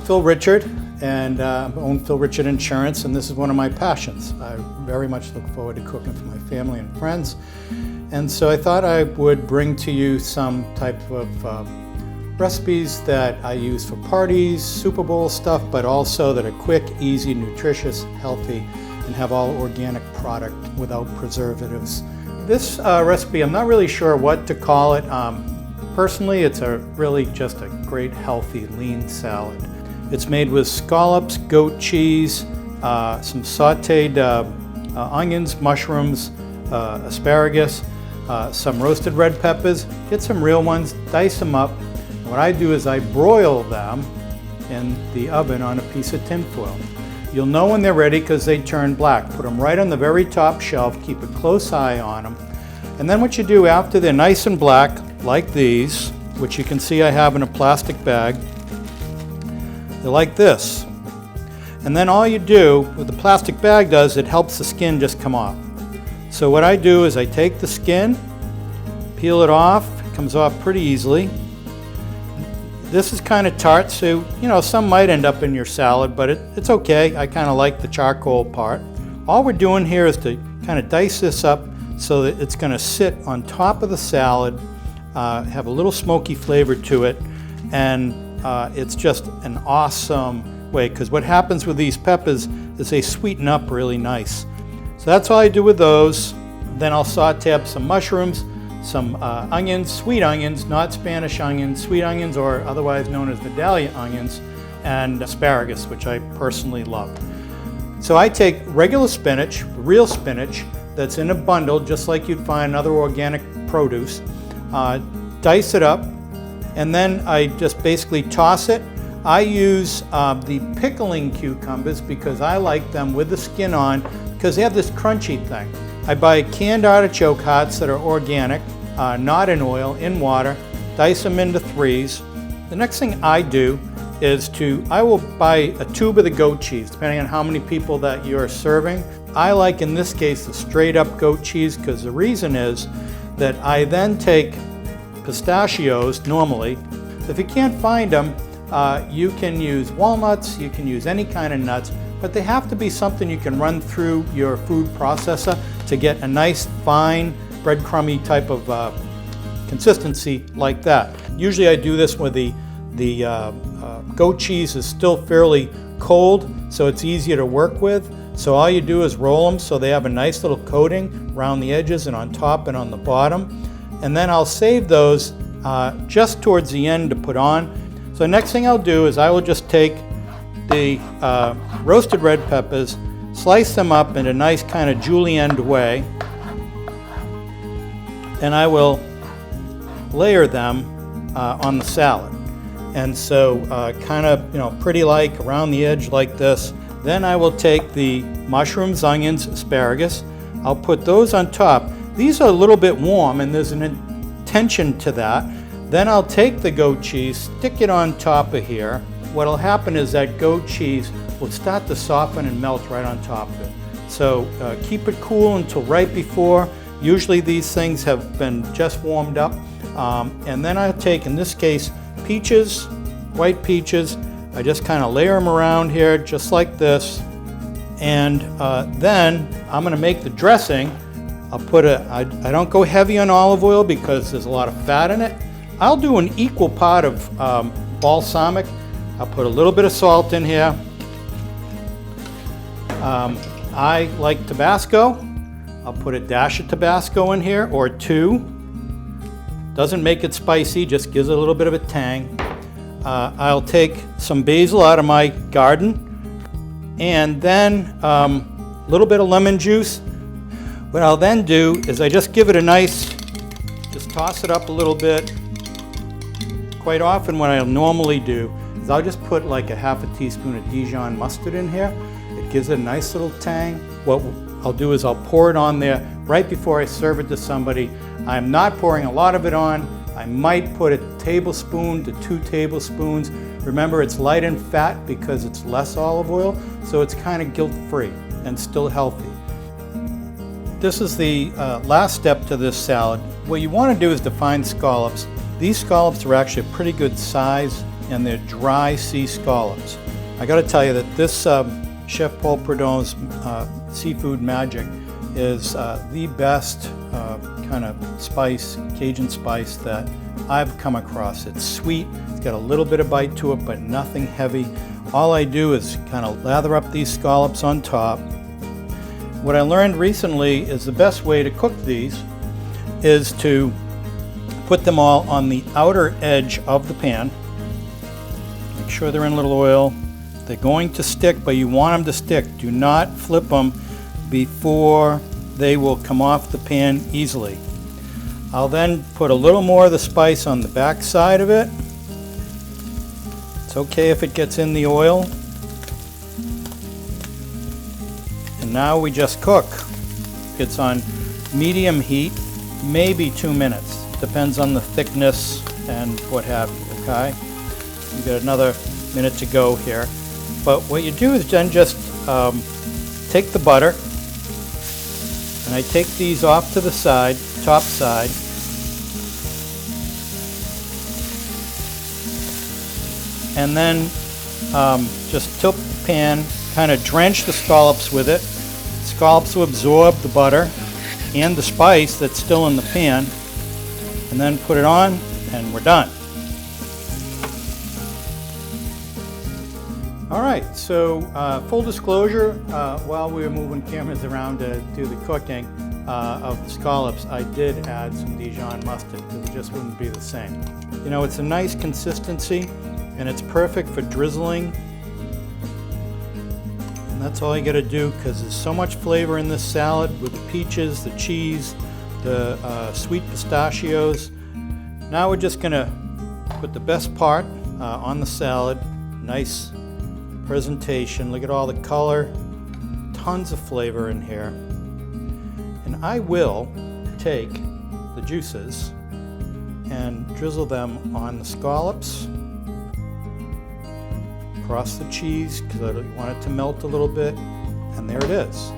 Phil Richard, and I own Phil Richard Insurance, and this is one of my passions. I very much look forward to cooking for my family and friends. And so I thought I would bring to you some type of recipes that I use for parties, Super Bowl stuff, but also that are quick, easy, nutritious, healthy, and have all organic product without preservatives. This recipe, I'm not really sure what to call it. Personally, it's really just a great, healthy, lean salad. It's made with scallops, goat cheese, some sauteed onions, mushrooms, asparagus, some roasted red peppers. Get some real ones, dice them up. And what I do is I broil them in the oven on a piece of tin foil. You'll know when they're ready because they turn black. Put them right on the very top shelf, keep a close eye on them. And then what you do after they're nice and black, like these, which you can see I have in a plastic bag, they're like this. And then all you do, what the plastic bag does, it helps the skin just come off. So what I do is I take the skin, peel it off, it comes off pretty easily. This is kind of tart, so some might end up in your salad, but it's okay. I kind of like the charcoal part. All we're doing here is to kind of dice this up so that it's going to sit on top of the salad, have a little smoky flavor to it, and it's just an awesome way, because what happens with these peppers is they sweeten up really nice. So that's all I do with those. Then I'll saute up some mushrooms, some onions, sweet onions, not Spanish onions, sweet onions, or otherwise known as Vidalia onions, and asparagus, which I personally love. So I take regular spinach, real spinach, that's in a bundle, just like you'd find other organic produce, dice it up, and then I just basically toss it. I use the pickling cucumbers because I like them with the skin on, because they have this crunchy thing. I buy canned artichoke hearts that are organic, not in oil, in water, dice them into threes. The next thing I do is I will buy a tube of the goat cheese, depending on how many people that you're serving. I like, in this case, the straight up goat cheese, because the reason is that I then take pistachios normally. If you can't find them, you can use walnuts, you can use any kind of nuts, but they have to be something you can run through your food processor to get a nice fine breadcrumby type of consistency like that. Usually I do this when the goat cheese is still fairly cold, so it's easier to work with. So all you do is roll them so they have a nice little coating around the edges and on top and on the bottom. And then I'll save those just towards the end to put on. So the next thing I'll do is I will just take the roasted red peppers, slice them up in a nice kind of julienne way, and I will layer them on the salad. And so kind of, pretty like around the edge like this. Then I will take the mushrooms, onions, asparagus. I'll put those on top. These are a little bit warm, and there's an intention to that. Then I'll take the goat cheese, stick it on top of here. What'll happen is that goat cheese will start to soften and melt right on top of it. So keep it cool until right before. Usually these things have been just warmed up. And then I'll take, in this case, peaches, white peaches. I just kind of layer them around here just like this. And then I'm going to make the dressing. I'll put I don't go heavy on olive oil because there's a lot of fat in it. I'll do an equal part of balsamic. I'll put a little bit of salt in here. I like Tabasco. I'll put a dash of Tabasco in here, or two. Doesn't make it spicy, just gives it a little bit of a tang. I'll take some basil out of my garden, and then a little bit of lemon juice. What I'll then do is I just give it a nice, just toss it up a little bit. Quite often what I'll normally do is I'll just put like a half a teaspoon of Dijon mustard in here. It gives it a nice little tang. What I'll do is I'll pour it on there right before I serve it to somebody. I'm not pouring a lot of it on. I might put a tablespoon to 2 tablespoons. Remember, it's light in fat because it's less olive oil, so it's kind of guilt-free and still healthy. This is the last step to this salad. What you want to do is to find scallops. These scallops are actually a pretty good size. and they're dry sea scallops. I got to tell you that this Chef Paul Prudhomme's seafood magic is the best kind of spice, Cajun spice that I've come across. It's sweet, it's got a little bit of bite to it, but nothing heavy. All I do is kind of lather up these scallops on top. What I learned recently is the best way to cook these is to put them all on the outer edge of the pan. Make sure they're in a little oil. They're going to stick, but you want them to stick. Do not flip them before they will come off the pan easily. I'll then put a little more of the spice on the back side of it. It's okay if it gets in the oil. And now we just cook. It's on medium heat, maybe 2 minutes. Depends on the thickness and what have you, okay? You got another minute to go here. But what you do is then just take the butter, and I take these off to the side, top side. And then just tilt the pan, kind of drench the scallops with it. Scallops will absorb the butter and the spice that's still in the pan. And then put it on, and we're done. All right, so full disclosure, while we were moving cameras around to do the cooking of the scallops, I did add some Dijon mustard because it just wouldn't be the same. You know, it's a nice consistency, and it's perfect for drizzling. And that's all you got to do because there's so much flavor in this salad with the peaches, the cheese, the sweet pistachios. Now we're just going to put the best part on the salad. Nice presentation. Look at all the color. Tons of flavor in here. And I will take the juices and drizzle them on the scallops, across the cheese because I want it to melt a little bit. And there it is.